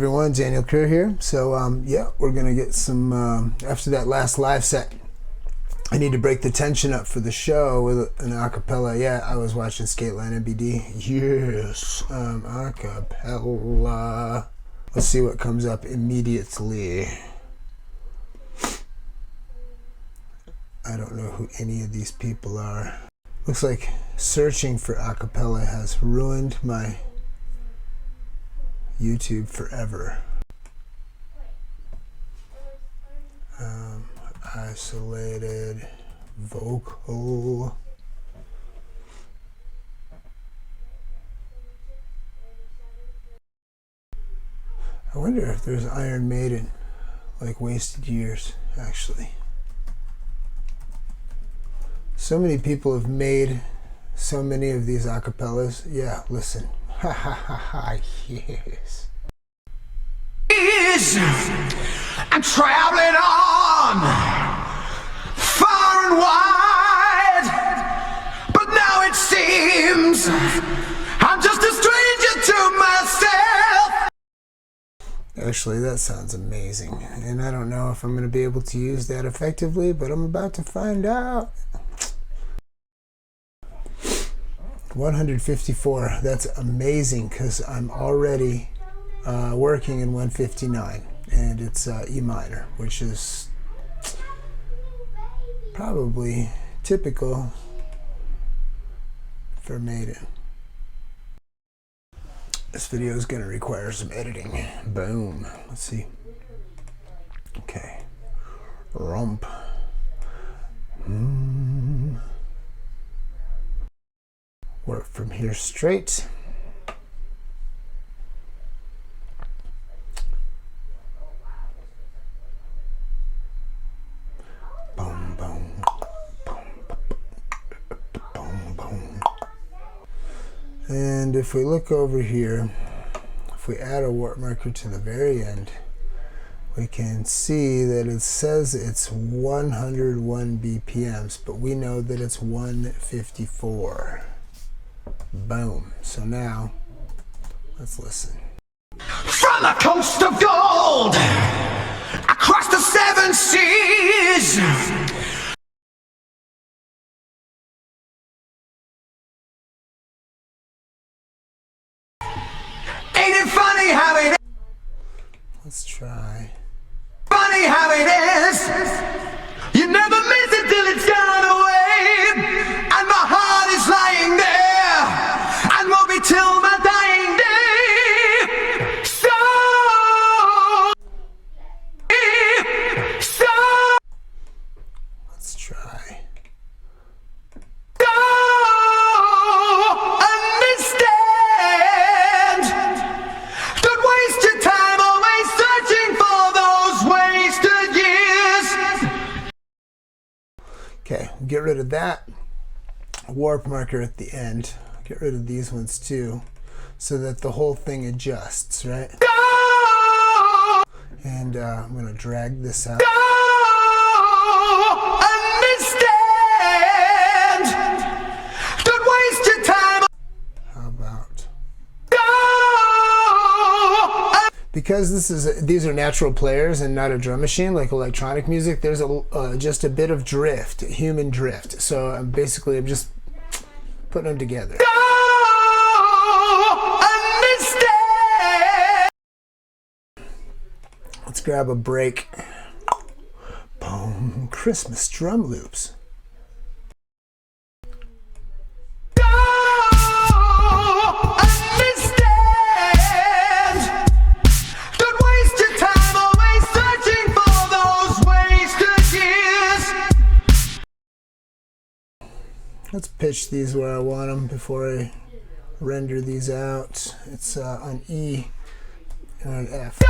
everyone, Daniel Kerr here. So yeah, we're gonna get some after that last live set. I need to break the tension up for the show with an acapella. Yeah, I was watching Skateland MBD. Yes, acapella. Let's see what comes up immediately. I don't know who any of these people are. Looks like searching for acapella has ruined my YouTube forever. Isolated vocal. I wonder if there's Iron Maiden, like Wasted Years, actually. So many people have made so many of these acapellas. Yeah, listen. Ha ha ha ha, yes. I'm traveling on far and wide, but now it seems I'm just a stranger to myself. Actually, that sounds amazing, and I don't know if I'm going to be able to use that effectively, but I'm about to find out. 154, that's amazing, because I'm already working in 159, and it's E minor, which is probably typical for Maiden. This video is going to require some editing. Boom. Let's see. Okay. Rump. Work from here straight. Boom, boom, boom, boom, boom. And if we look over here, if we add a warp marker to the very end, we can see that it says it's 101 BPMs, but we know that it's 154. Boom. So now, let's listen. From the coast of gold, across the seven seas, ain't it funny how it is? Let's try. Funny how it is. You never miss it till it's gone away, and my heart is lying there, and will be till my dying day. Let's try. Understand. Don't waste your time always searching for those wasted years. Okay, get rid of that warp marker at the end. Get rid of these ones too, so that the whole thing adjusts, right? And I'm gonna drag this out. Understand. Don't waste your time. How about? Because these are natural players and not a drum machine like electronic music, there's just a bit of drift, human drift. So I'm just putting them together. Understand. Let's grab a break. Boom, Christmas drum loops. Let's pitch these where I want them before I render these out. It's on E and on F.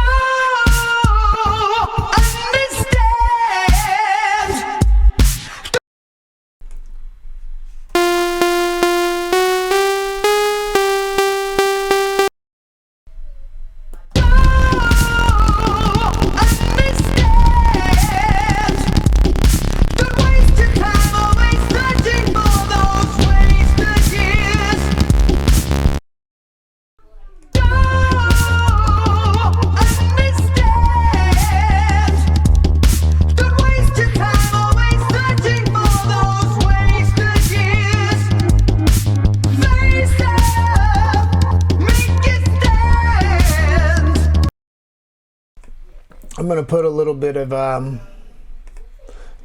going to put a little bit of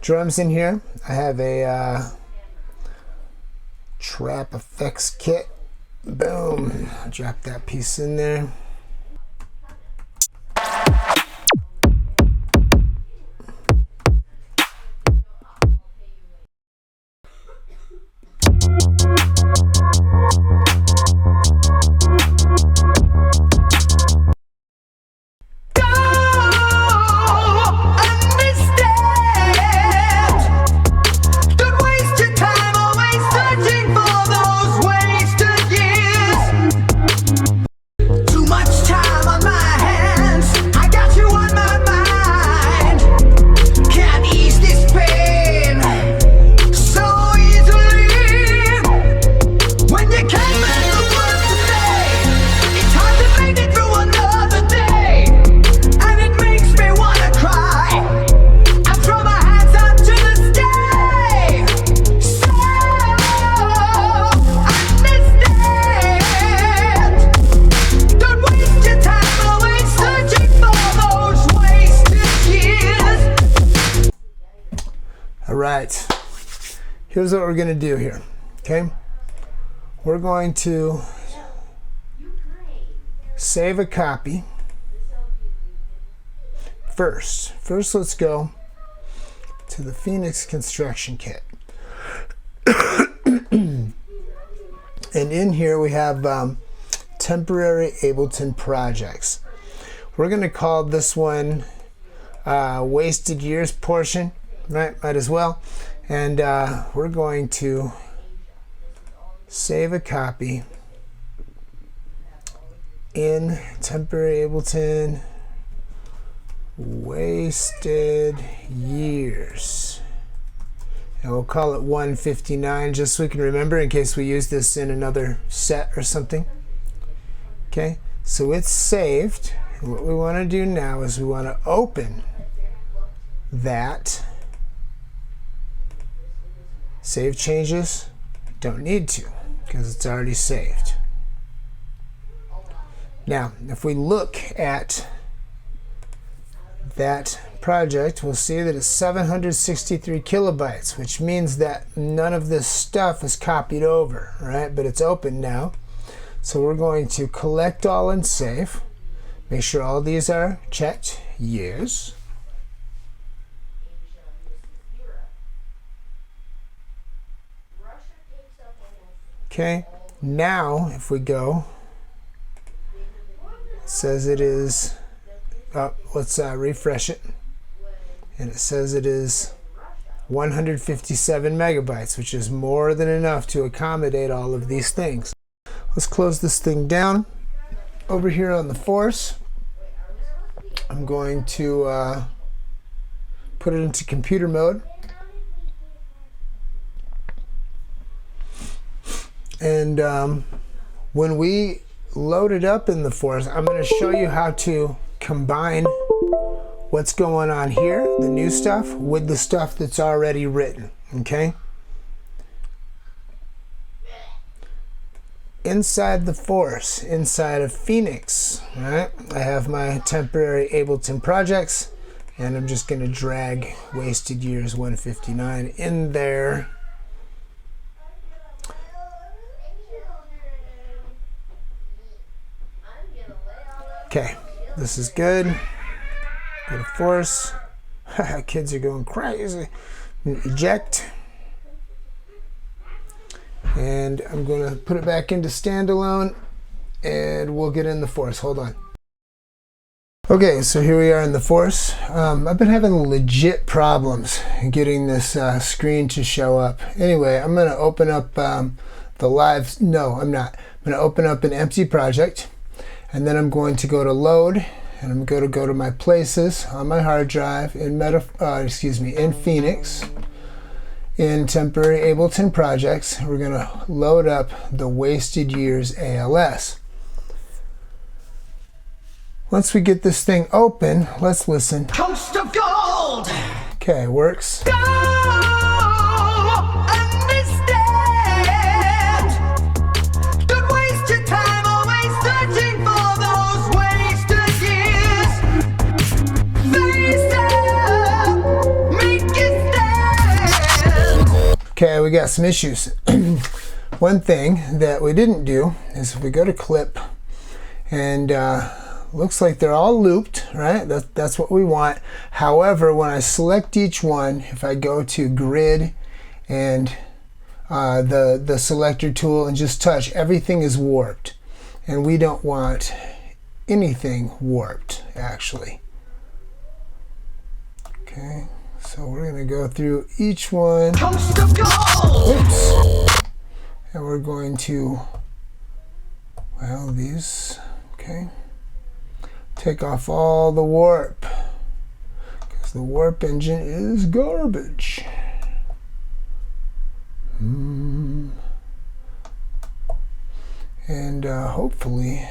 drums in here. I have a trap effects kit. Boom. I'll drop that piece in there. Right, here's what we're going to do here, okay? We're going to save a copy first. First, let's go to the Phoenix construction kit. And in here we have temporary Ableton projects. We're going to call this one wasted years portion. Right, might as well. And we're going to save a copy in temporary Ableton wasted years. And we'll call it 159 just so we can remember in case we use this in another set or something. Okay, so it's saved. And what we want to do now is we want to open that. Save changes, don't need to because it's already saved. Now, if we look at that project, we'll see that it's 763 kilobytes, which means that none of this stuff is copied over, right? But it's open now. So we're going to collect all and save. Make sure all these are checked. Yes. Okay, now if we go, it says it is, let's refresh it, and it says it is 157 megabytes, which is more than enough to accommodate all of these things. Let's close this thing down. Over here on the Force, I'm going to put it into computer mode. And when we load it up in the Force, I'm going to show you how to combine what's going on here, the new stuff, with the stuff that's already written, okay? Inside the Force, inside of Phoenix, right, I have my temporary Ableton projects, and I'm just going to drag Wasted Years 159 in there. Okay, this is good. Go to Force. Kids are going crazy. Eject. And I'm going to put it back into standalone and we'll get in the Force. Hold on. Okay, so here we are in the Force. I've been having legit problems getting this screen to show up. Anyway, I'm going to open up the live. No, I'm not. I'm going to open up an empty project. And then I'm going to go to load, and I'm going to go to my places on my hard drive in in Phoenix, in temporary Ableton projects. We're going to load up the Wasted Years ALS. Once we get this thing open, let's listen. Coast of gold. Okay, works. Go understand. Don't waste your time always searching for those wasted years. we got some issues. One thing that we didn't do is if we go to clip and looks like they're all looped, right? That's what we want. However, when I select each one, if I go to grid and the selector tool and just touch, everything is warped. And we don't want anything warped, actually. Okay, so we're going to go through each one. Oops. And we're going to, well, these, okay. Take off all the warp, because the warp engine is garbage. And hopefully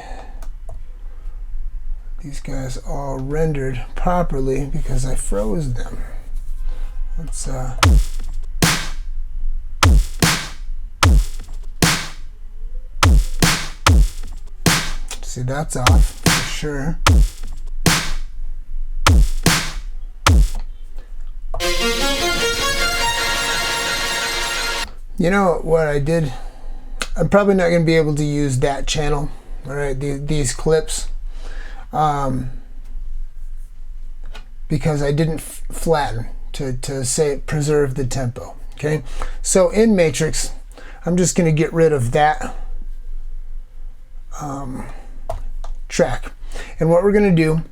these guys all rendered properly because I froze them. Let's see, that's off for sure. You know what I did? I'm probably not going to be able to use that channel, all right, these clips, because I didn't flatten to say preserve the tempo. Okay, so in Matrix, I'm just going to get rid of that track, and what we're going to do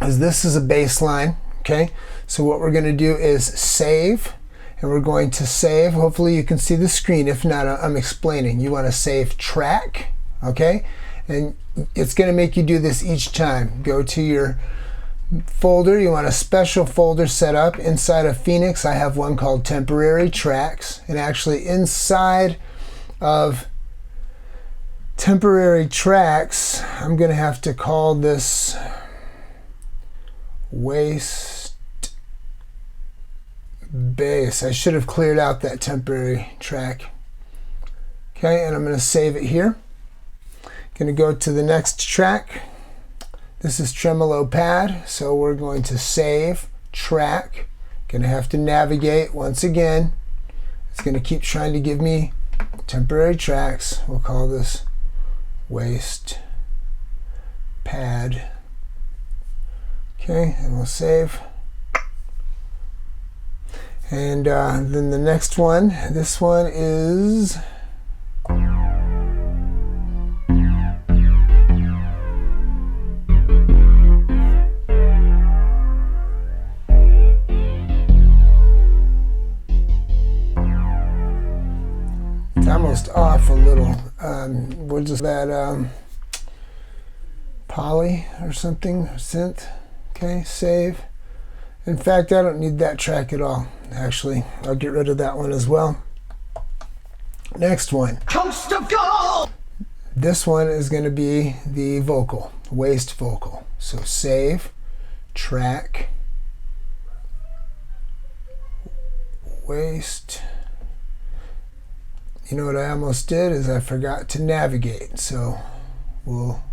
is, this is a bass line. Okay, so what we're going to do is save. And we're going to save, hopefully you can see the screen, if not I'm explaining. You want to save track, okay? And it's going to make you do this each time. Go to your folder, you want a special folder set up. Inside of Phoenix, I have one called temporary tracks, and actually inside of temporary tracks, I'm going to have to call this waste bass. I should have cleared out that temporary track. Okay, and I'm going to save it here. Going to go to the next track. This is tremolo pad, so we're going to save track. Going to have to navigate once again. It's going to keep trying to give me temporary tracks. We'll call this waste pad. Okay, and we'll save. And then the next one, this one is it's almost off a little. We'll just that poly or something, synth. Okay, save. In fact, I don't need that track at all. Actually, I'll get rid of that one as well. Next one. Coast of gold! This one is going to be the vocal, waste vocal. So save, track, waste. You know what I almost did is I forgot to navigate. So we'll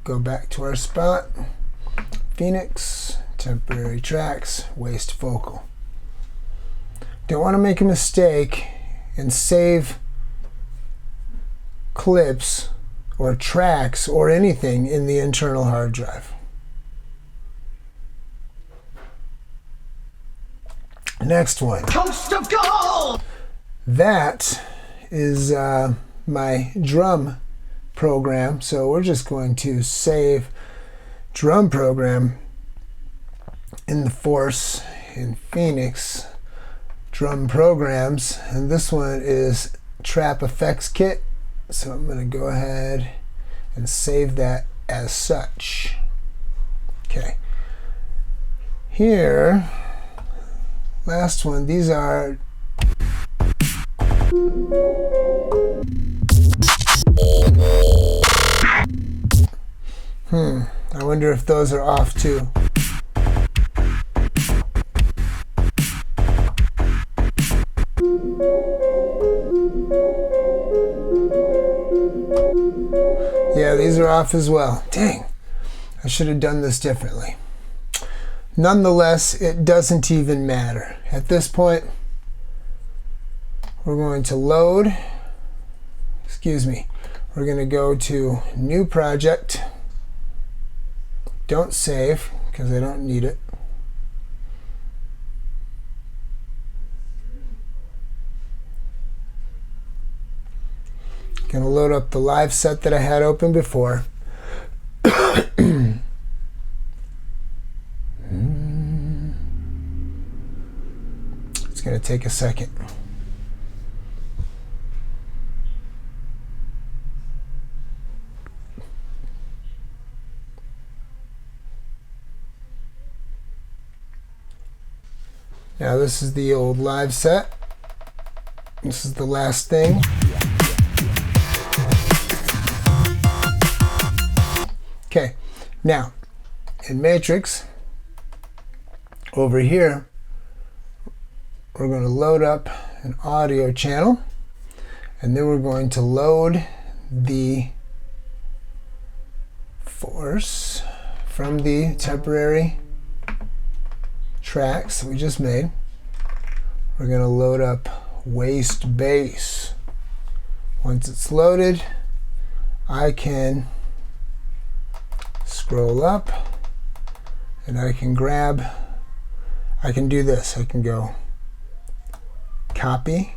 go back to our spot. Phoenix, temporary tracks, waste vocal. Don't want to make a mistake and save clips or tracks or anything in the internal hard drive. Next one. Coast of gold! That is my drum program, so we're just going to save drum program in the Force in Phoenix drum programs, and this one is Trap Effects Kit, so I'm going to go ahead and save that as such. Okay, here, last one, these are I wonder if those are off too. Yeah, these are off as well. Dang, I should have done this differently. Nonetheless, it doesn't even matter. At this point, we're going to load, we're going to go to new project. Don't save because I don't need it. Going to load up the live set that I had open before. It's going to take a second. Now this is the old live set. This is the last thing. Okay, now in Matrix, over here, we're going to load up an audio channel, and then we're going to load the force from the temporary tracks that we just made. We're going to load up waste bass. Once it's loaded, I can scroll up and I can grab, I can do this. I can go copy,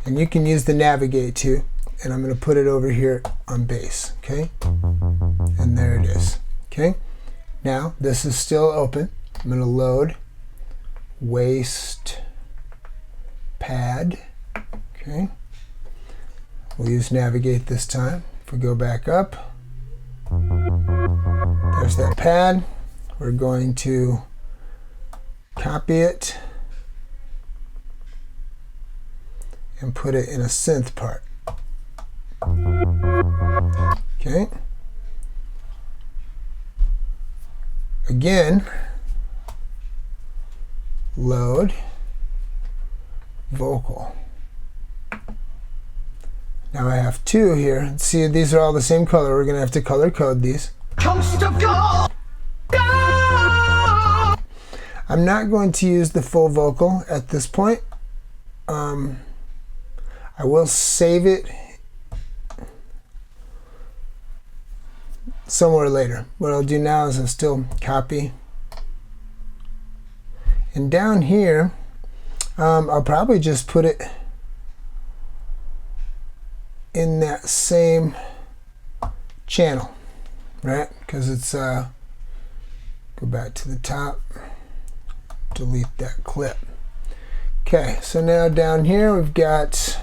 and you can use the navigate too, and I'm going to put it over here on bass. Okay, and there it is. Okay, now this is still open. I'm going to load waste pad. Okay, we'll use navigate this time. If we go back up, there's that pad. We're going to copy it and put it in a synth part. Okay. Again, load vocal. Now I have two here. See, these are all the same color. We're going to have to color code these. Coast of gold. I'm not going to use the full vocal at this point. I will save it somewhere later. What I'll do now is I'll still copy. And down here, I'll probably just put it in that same channel, right? Because it's, go back to the top, delete that clip. Okay, so now down here we've got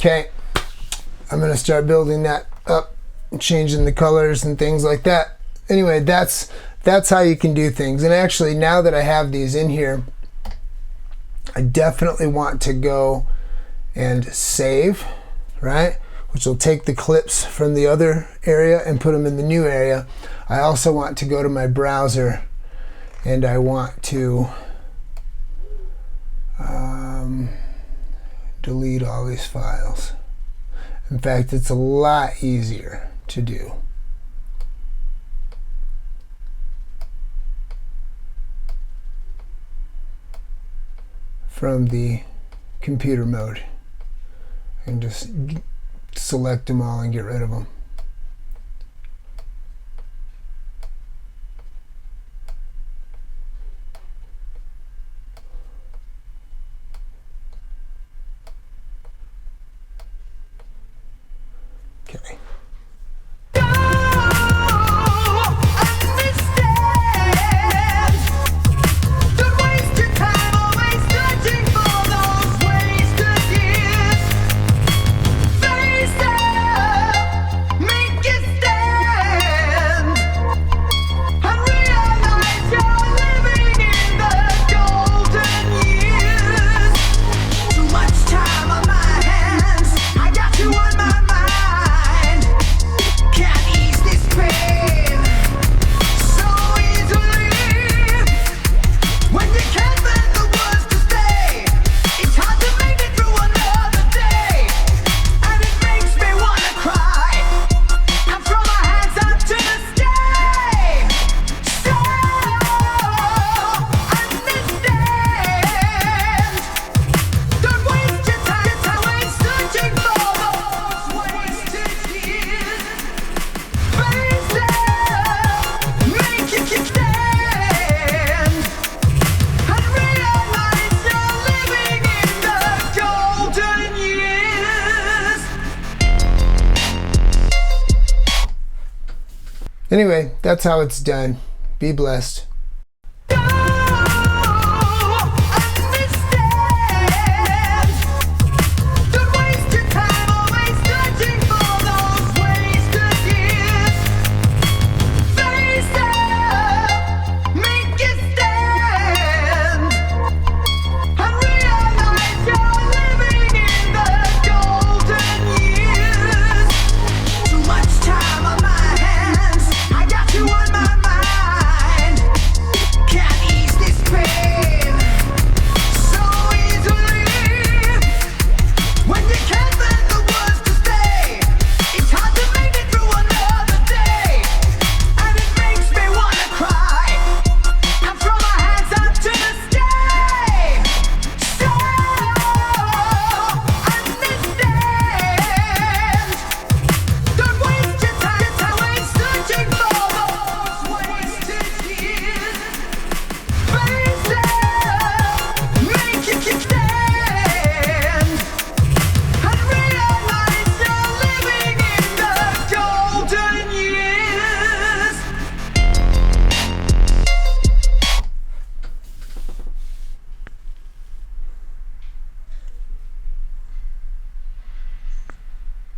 okay, I'm going to start building that up, changing the colors and things like that. Anyway, that's how you can do things. And actually, now that I have these in here, I definitely want to go and save, right? Which will take the clips from the other area and put them in the new area. I also want to go to my browser and I want to delete all these files. In fact, it's a lot easier to do. from the computer mode. And just select them all and get rid of them. Okay. Anyway, that's how it's done. Be blessed.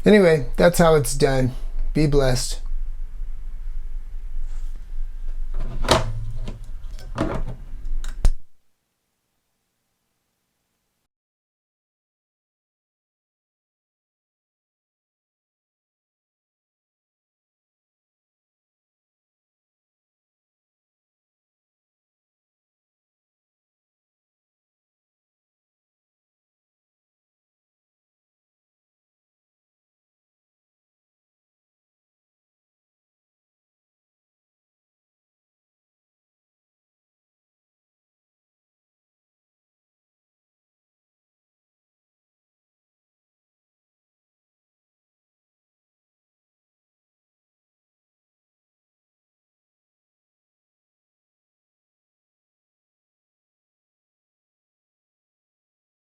Anyway, that's how it's done. Be blessed.